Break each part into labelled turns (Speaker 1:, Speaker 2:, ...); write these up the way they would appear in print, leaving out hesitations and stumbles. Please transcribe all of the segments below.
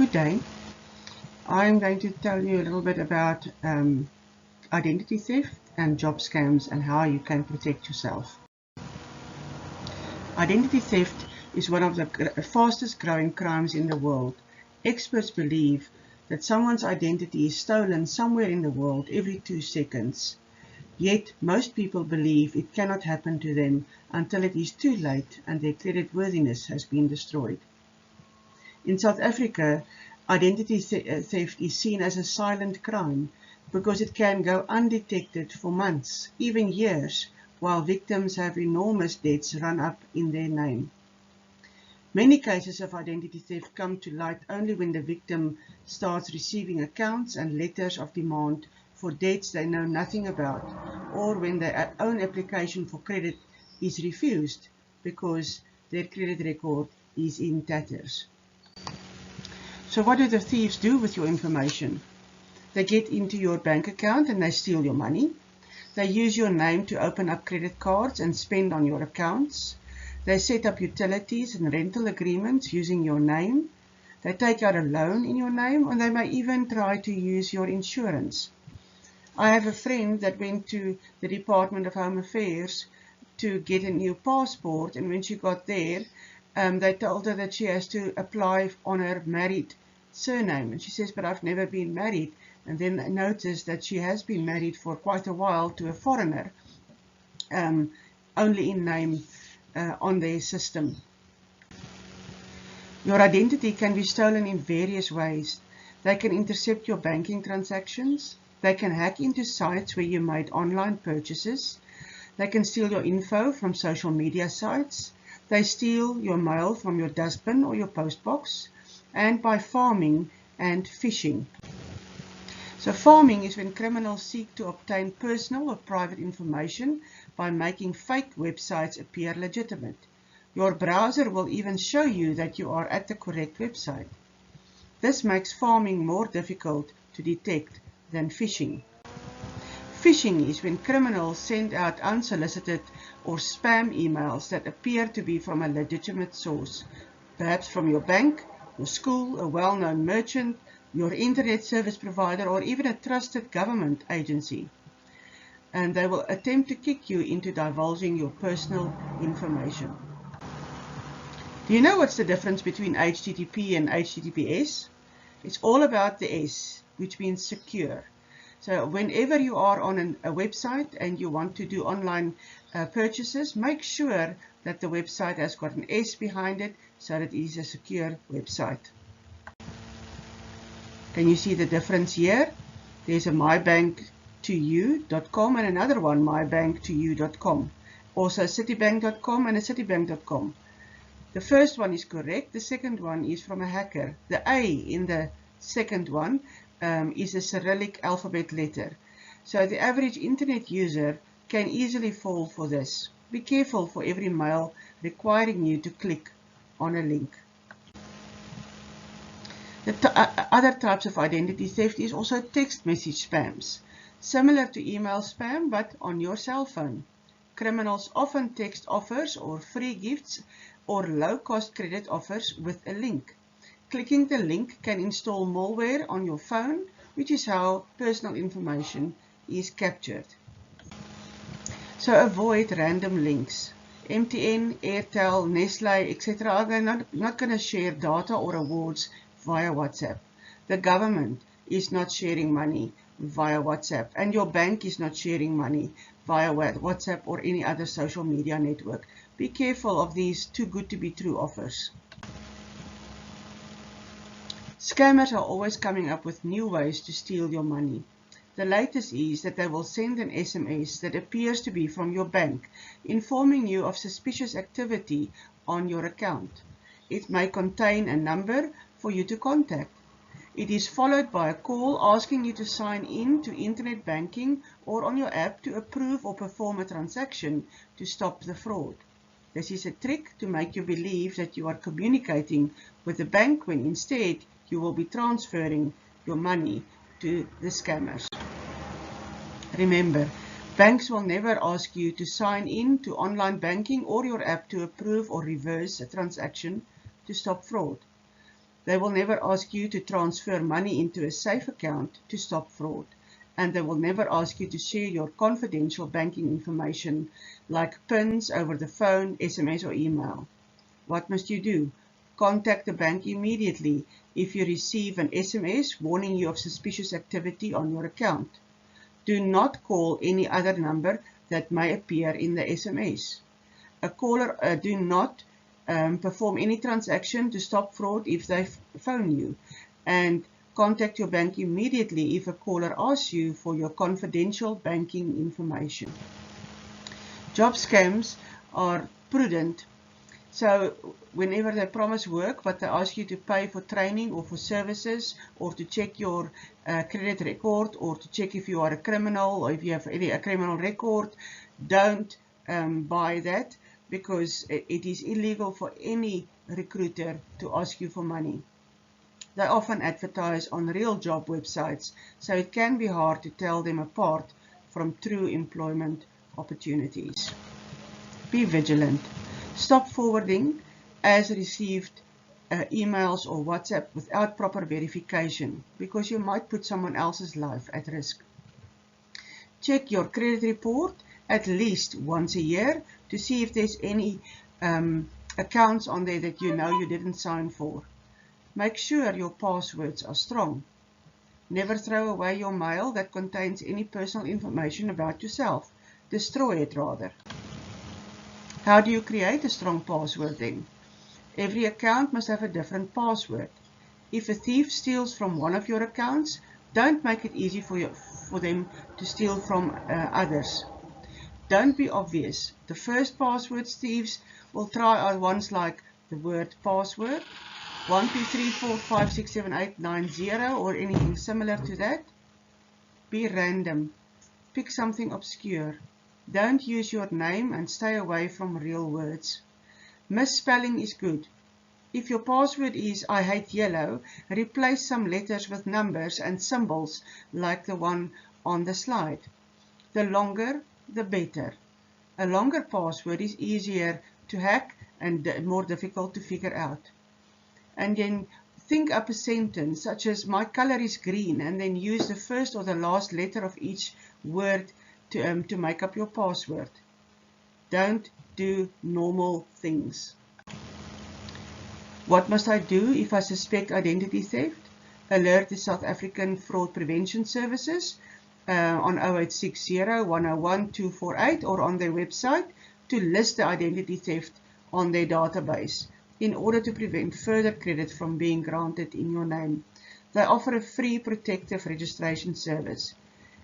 Speaker 1: Today, I'm going to tell you a little bit about identity theft and job scams and how you can protect yourself. Identity theft is one of the fastest growing crimes in the world. Experts believe that someone's identity is stolen somewhere in the world every 2 seconds. Yet, most people believe it cannot happen to them until it is too late and their creditworthiness has been destroyed. In South Africa, identity theft is seen as a silent crime because it can go undetected for months, even years, while victims have enormous debts run up in their name. Many cases of identity theft come to light only when the victim starts receiving accounts and letters of demand for debts they know nothing about, or when their own application for credit is refused because their credit record is in tatters. So what do the thieves do with your information? They get into your bank account and they steal your money. They use your name to open up credit cards and spend on your accounts. They set up utilities and rental agreements using your name. They take out a loan in your name, and they may even try to use your insurance. I have a friend that went to the Department of Home Affairs to get a new passport, and when she got there, they told her that she has to apply on her married surname. And she says, but I've never been married. And then I noticed that she has been married for quite a while to a foreigner, only in name on their system. Your identity can be stolen in various ways. They can intercept your banking transactions. They can hack into sites where you made online purchases. They can steal your info from social media sites. They steal your mail from your dustbin or your postbox, and by farming and phishing. So farming is when criminals seek to obtain personal or private information by making fake websites appear legitimate. Your browser will even show you that you are at the correct website. This makes farming more difficult to detect than phishing. Phishing is when criminals send out unsolicited or spam emails that appear to be from a legitimate source, perhaps from your bank, your school, a well-known merchant, your internet service provider, or even a trusted government agency. And they will attempt to kick you into divulging your personal information. Do you know what's the difference between HTTP and HTTPS? It's all about the S, which means secure. So whenever you are on a website and you want to do online purchases, make sure that the website has got an S behind it so that it is a secure website. Can you see the difference here? There's a mybank2you.com and another one, mybank2you.com. Also citibank.com and a citibank.com. The first one is correct. The second one is from a hacker. The A in the second one is a Cyrillic alphabet letter. So the average internet user can easily fall for this. Be careful for every mail requiring you to click on a link. The other types of identity theft is also text message spams, similar to email spam but on your cell phone. Criminals often text offers or free gifts or low-cost credit offers with a link. Clicking the link can install malware on your phone, which is how personal information is captured. So avoid random links. MTN, Airtel, Nestle, etc. They're not going to share data or awards via WhatsApp. The government is not sharing money via WhatsApp, and your bank is not sharing money via WhatsApp or any other social media network. Be careful of these too good to be true offers. Scammers are always coming up with new ways to steal your money. The latest is that they will send an SMS that appears to be from your bank, informing you of suspicious activity on your account. It may contain a number for you to contact. It is followed by a call asking you to sign in to internet banking or on your app to approve or perform a transaction to stop the fraud. This is a trick to make you believe that you are communicating with the bank when instead you will be transferring your money to the scammers. Remember, banks will never ask you to sign in to online banking or your app to approve or reverse a transaction to stop fraud. They will never ask you to transfer money into a safe account to stop fraud. And they will never ask you to share your confidential banking information like PINs over the phone, SMS or email. What must you do? Contact the bank immediately if you receive an SMS warning you of suspicious activity on your account. Do not call any other number that may appear in the SMS. A caller do not perform any transaction to stop fraud if they phone you, and contact your bank immediately if a caller asks you for your confidential banking information. Job scams are prudent. So whenever they promise work, but they ask you to pay for training or for services or to check your credit record or to check if you are a criminal or if you have a criminal record, don't buy that, because it is illegal for any recruiter to ask you for money. They often advertise on real job websites, so it can be hard to tell them apart from true employment opportunities. Be vigilant. Stop forwarding as received emails or WhatsApp without proper verification, because you might put someone else's life at risk. Check your credit report at least once a year to see if there's any accounts on there that you know you didn't sign for. Make sure your passwords are strong. Never throw away your mail that contains any personal information about yourself. Destroy it rather. How do you create a strong password then? Every account must have a different password. If a thief steals from one of your accounts, don't make it easy for them to steal from others. Don't be obvious. The first passwords thieves will try are ones like the word password, 1, 2, 3, 4, 5, 6, 7, 8, 9, 0 or anything similar to that. Be random. Pick something obscure. Don't use your name and stay away from real words. Misspelling is good. If your password is I hate yellow, replace some letters with numbers and symbols like the one on the slide. The longer, the better. A longer password is easier to hack and more difficult to figure out. And then think up a sentence such as my color is green, and then use the first or the last letter of each word to make up your password. Don't do normal things. What must I do if I suspect identity theft? Alert the South African Fraud Prevention Services on 0860 101 248 or on their website to list the identity theft on their database in order to prevent further credit from being granted in your name. They offer a free protective registration service,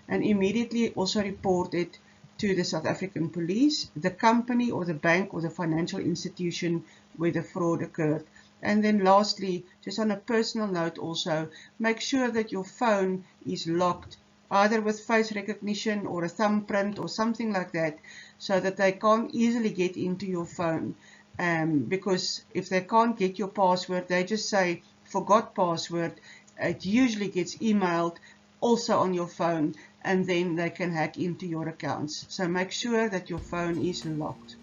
Speaker 1: and immediately also report it to the South African police, the company or the bank or the financial institution where the fraud occurred. And then lastly, just on a personal note also, make sure that your phone is locked, either with face recognition or a thumbprint or something like that, so that they can't easily get into your phone. Because if they can't get your password, they just say, forgot password. It usually gets emailed also on your phone, and then they can hack into your accounts. So make sure that your phone is locked.